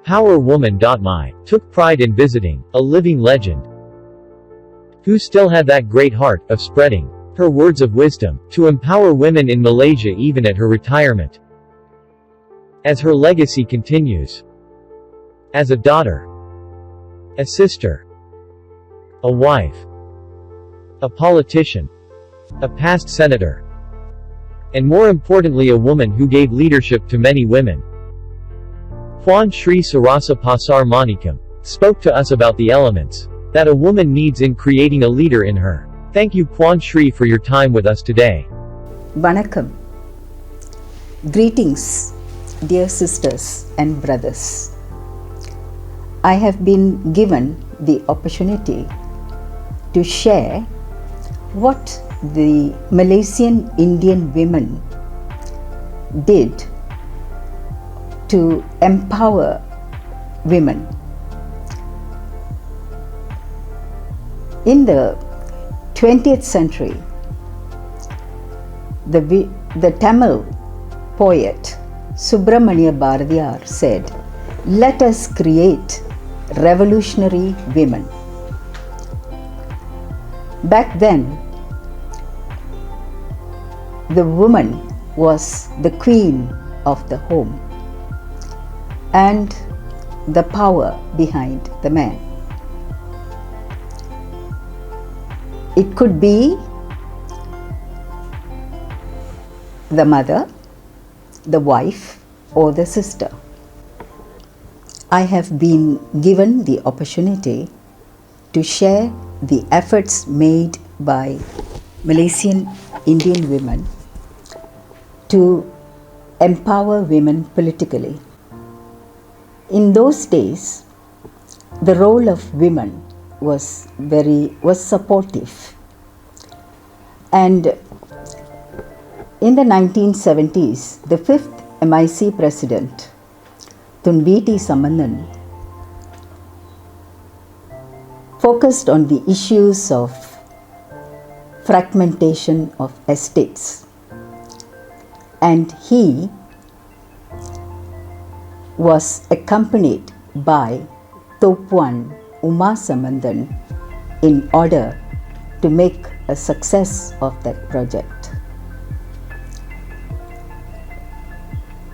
Power Woman. My took pride in visiting a living legend who still had that great heart of spreading her words of wisdom to empower women in Malaysia even at her retirement. As her legacy continues, as a daughter, a sister, a wife, a politician, a past senator, and more importantly a woman who gave leadership to many women. Puan Sri Sarasa Pasamanickam spoke to us about the elements that a woman needs in creating a leader in her. Thank you Puan Sri for your time with us today. Vanakkam. Greetings, dear sisters and brothers. I have been given the opportunity to share what the Malaysian Indian women did to empower women. In the 20th century, the Tamil poet Subramania Bharatiyar said, "Let us create revolutionary women." Back then, the woman was the queen of the home and the power behind the man. It could be the mother, the wife, or the sister. I have been given the opportunity to share the efforts made by Malaysian Indian women to empower women politically. In those days, the role of women was supportive, and in the 1970s, the 5th MIC President Tun B.T. Sambandhan focused on the issues of fragmentation of estates, and he was accompanied by Puan Sambandhan in order to make a success of that project.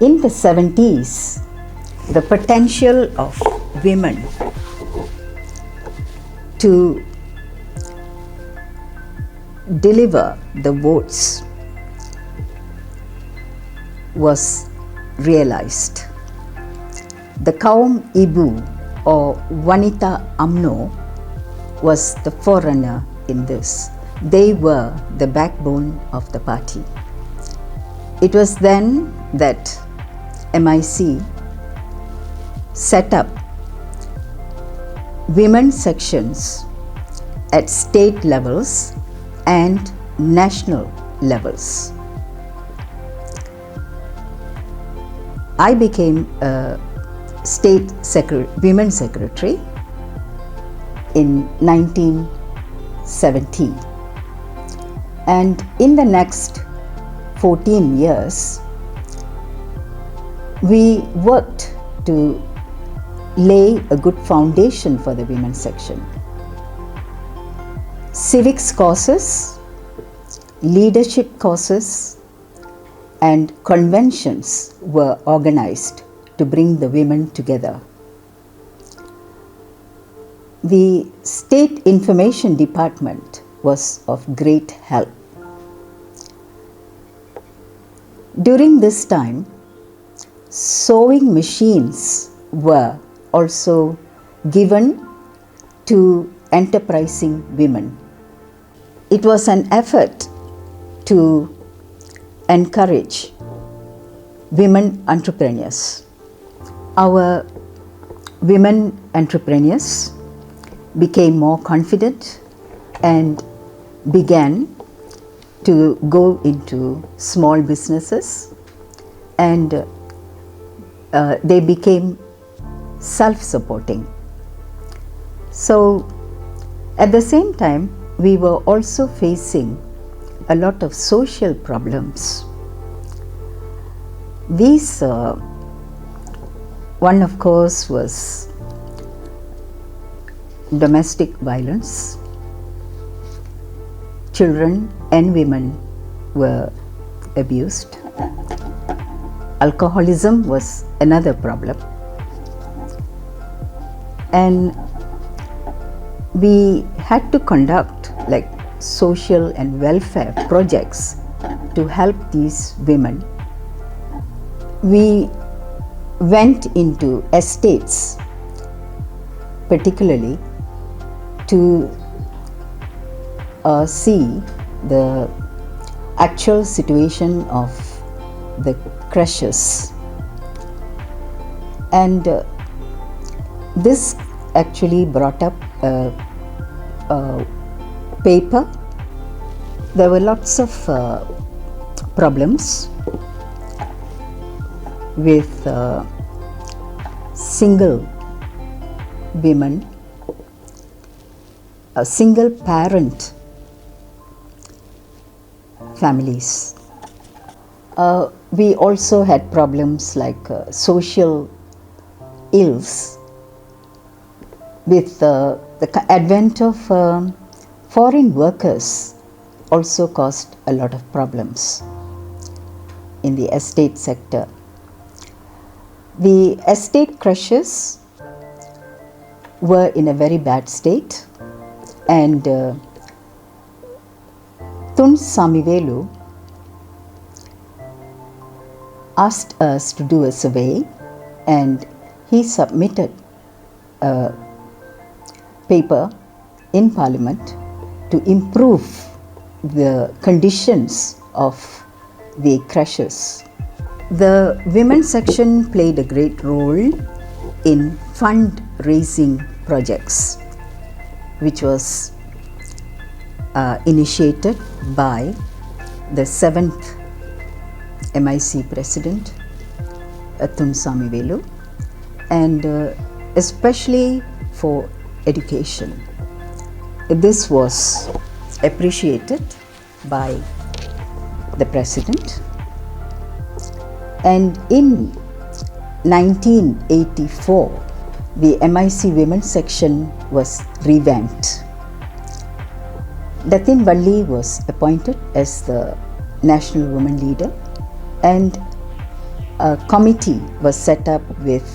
In the 70s, the potential of women to deliver the votes was realized. The Kaum Ibu or Wanita UMNO was the forerunner in this. They were the backbone of the party. It was then that MIC set up women sections at state levels and national levels. I became a state women secretary in 1970, and in the next 14 years we worked to lay a good foundation for the women's section. Civics courses, leadership courses, and conventions were organized to bring the women together. The State Information Department was of great help. During this time, sewing machines were also given to enterprising women. It was an effort to encourage women entrepreneurs. Our women entrepreneurs became more confident and began to go into small businesses, and they became self-supporting. So at the same time, we were also facing a lot of social problems. These One, of course, was domestic violence. Children and women were abused. Alcoholism was another problem. And we had to conduct like social and welfare projects to help these women. We went into estates, particularly to see the actual situation of the creches. And this actually brought up a paper. There were lots of problems with single women, single parent families. We also had problems like social ills with the advent of foreign workers also caused a lot of problems in the estate sector. The estate creches were in a very bad state, and Tun Samivelu asked us to do a survey, and he submitted a paper in Parliament to improve the conditions of the creches. The women's section played a great role in fundraising projects, which was initiated by the 7th MIC President, Tun Samivelu, and especially for education. This was appreciated by the President. And in 1984, the MIC Women's Section was revamped. Datin Valli was appointed as the National Women Leader, and a committee was set up with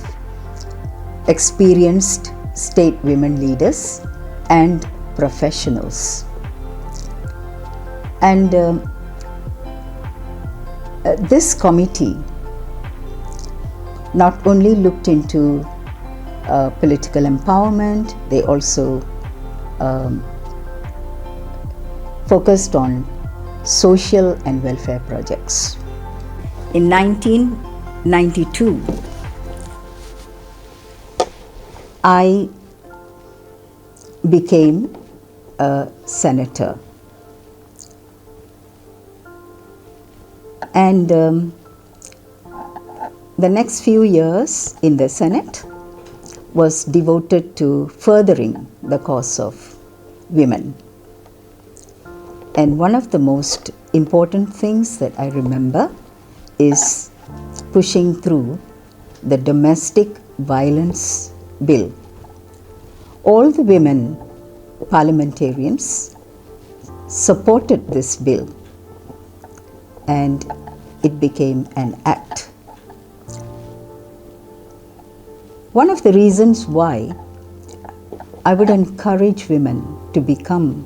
experienced state women leaders and professionals. And this committee not only looked into political empowerment, they also focused on social and welfare projects. In 1992, I became a senator, and the next few years in the Senate was devoted to furthering the cause of women. And one of the most important things that I remember is pushing through the domestic violence bill. All the women parliamentarians supported this bill, and it became an act. One of the reasons why I would encourage women to become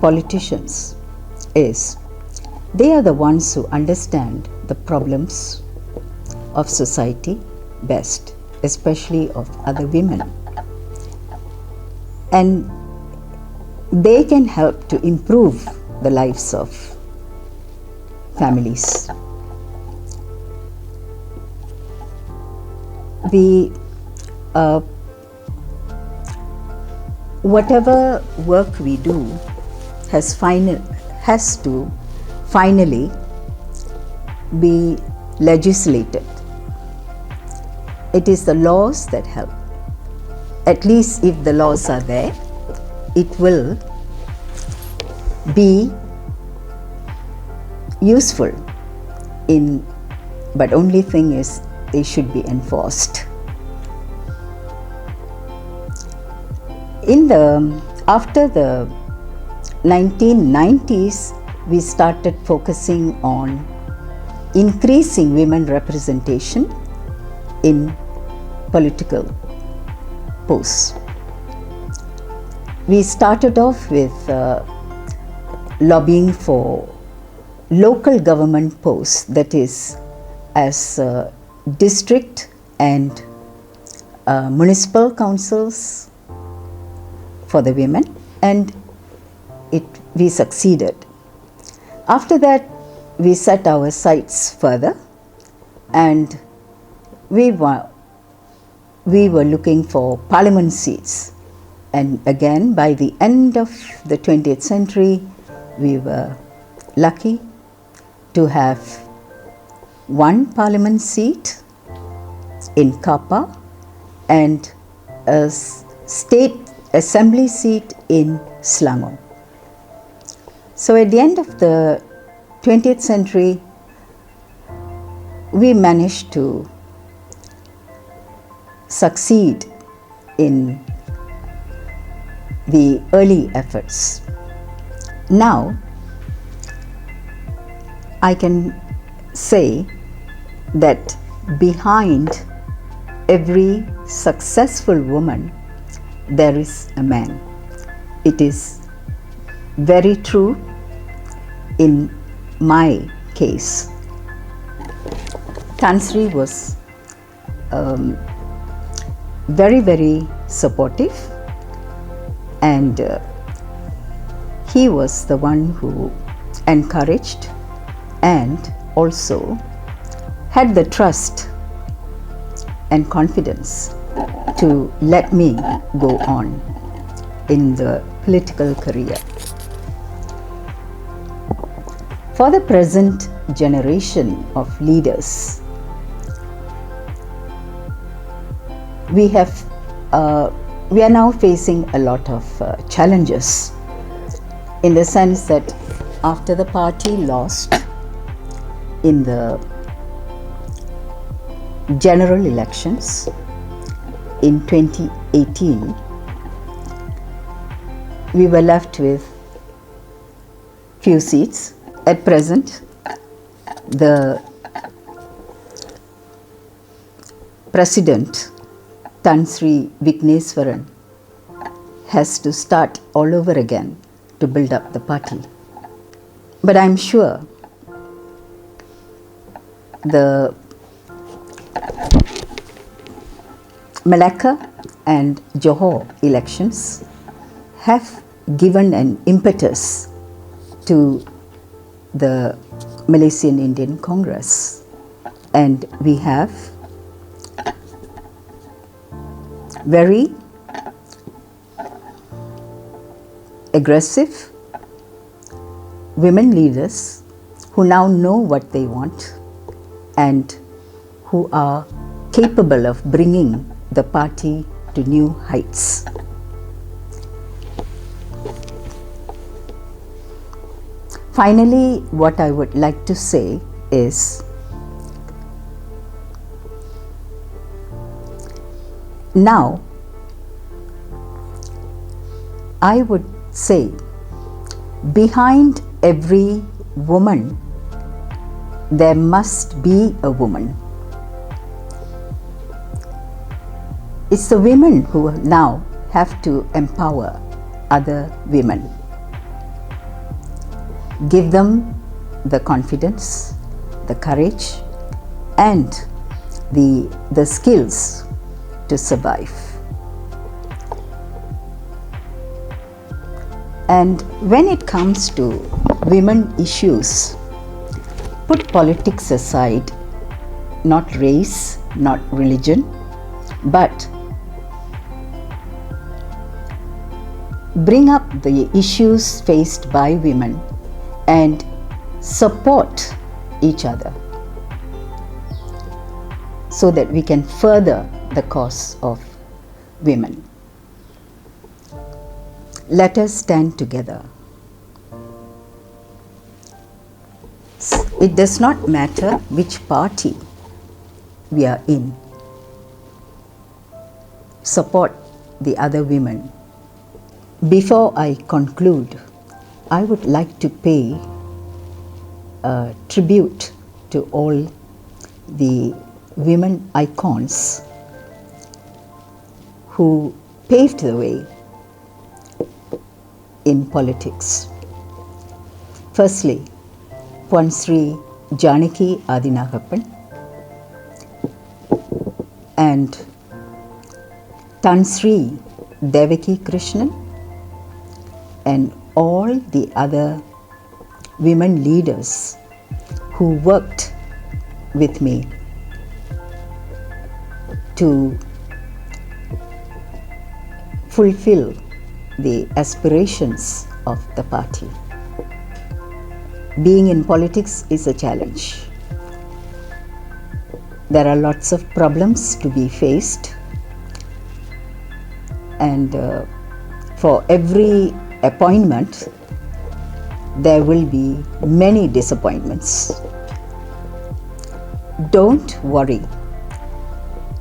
politicians is they are the ones who understand the problems of society best, especially of other women. And they can help to improve the lives of families. Whatever work we do has to finally be legislated. It is the laws that help. At least if the laws are there, it will be useful but only thing is they should be enforced. After the 1990s, we started focusing on increasing women representation in political posts. We started off with lobbying for local government posts, that is, as district and municipal councils for the women, and we succeeded. After that, we set our sights further, and we were looking for parliament seats. And again, by the end of the 20th century, we were lucky to have one parliament seat in Kapa and a state assembly seat in Selangor. So at the end of the 20th century, we managed to succeed in the early efforts. Now, I can say that behind every successful woman, there is a man. It is very true in my case. Tan Sri was very, very supportive, and he was the one who encouraged and also had the trust and confidence to let me go on in the political career. For the present generation of leaders, we are now facing a lot of challenges, in the sense that after the party lost in the general elections in 2018, we were left with few seats. At present, the President, Tan Sri Vigneswaran, has to start all over again to build up the party. But I'm sure the Malacca and Johor elections have given an impetus to the Malaysian Indian Congress, and we have very aggressive women leaders who now know what they want and who are capable of bringing the party to new heights. Finally, what I would like to say is, now I would say, behind every woman there must be a woman. It's the women who now have to empower other women. Give them the confidence, the courage, and the skills to survive. And when it comes to women issues, put politics aside, not race, not religion, but bring up the issues faced by women and support each other so that we can further the cause of women. Let us stand together. It does not matter which party we are in. Support the other women. Before I conclude, I would like to pay a tribute to all the women icons who paved the way in politics. Firstly, Puan Sri Janaki Adinagappan and Tan Sri Devaki Krishnan and all the other women leaders who worked with me to fulfill the aspirations of the party. Being in politics is a challenge. There are lots of problems to be faced, and for every appointment there will be many disappointments. Don't worry,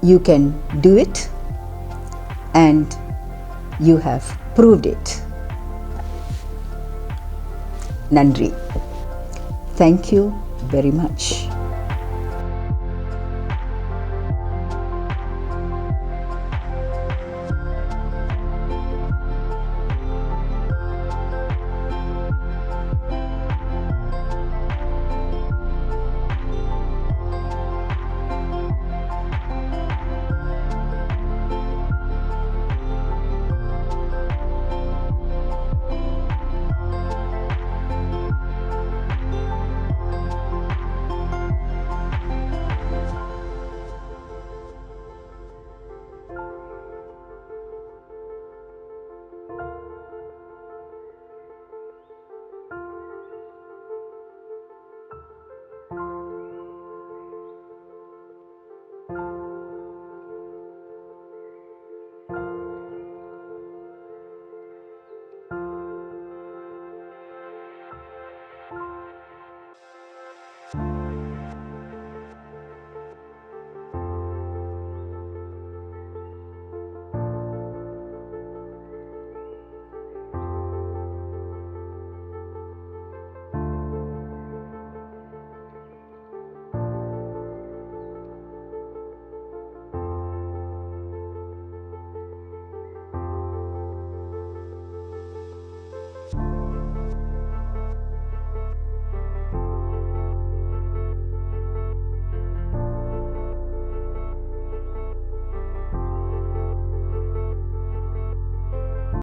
you can do it, and you have proved it. Nandri. Thank you very much.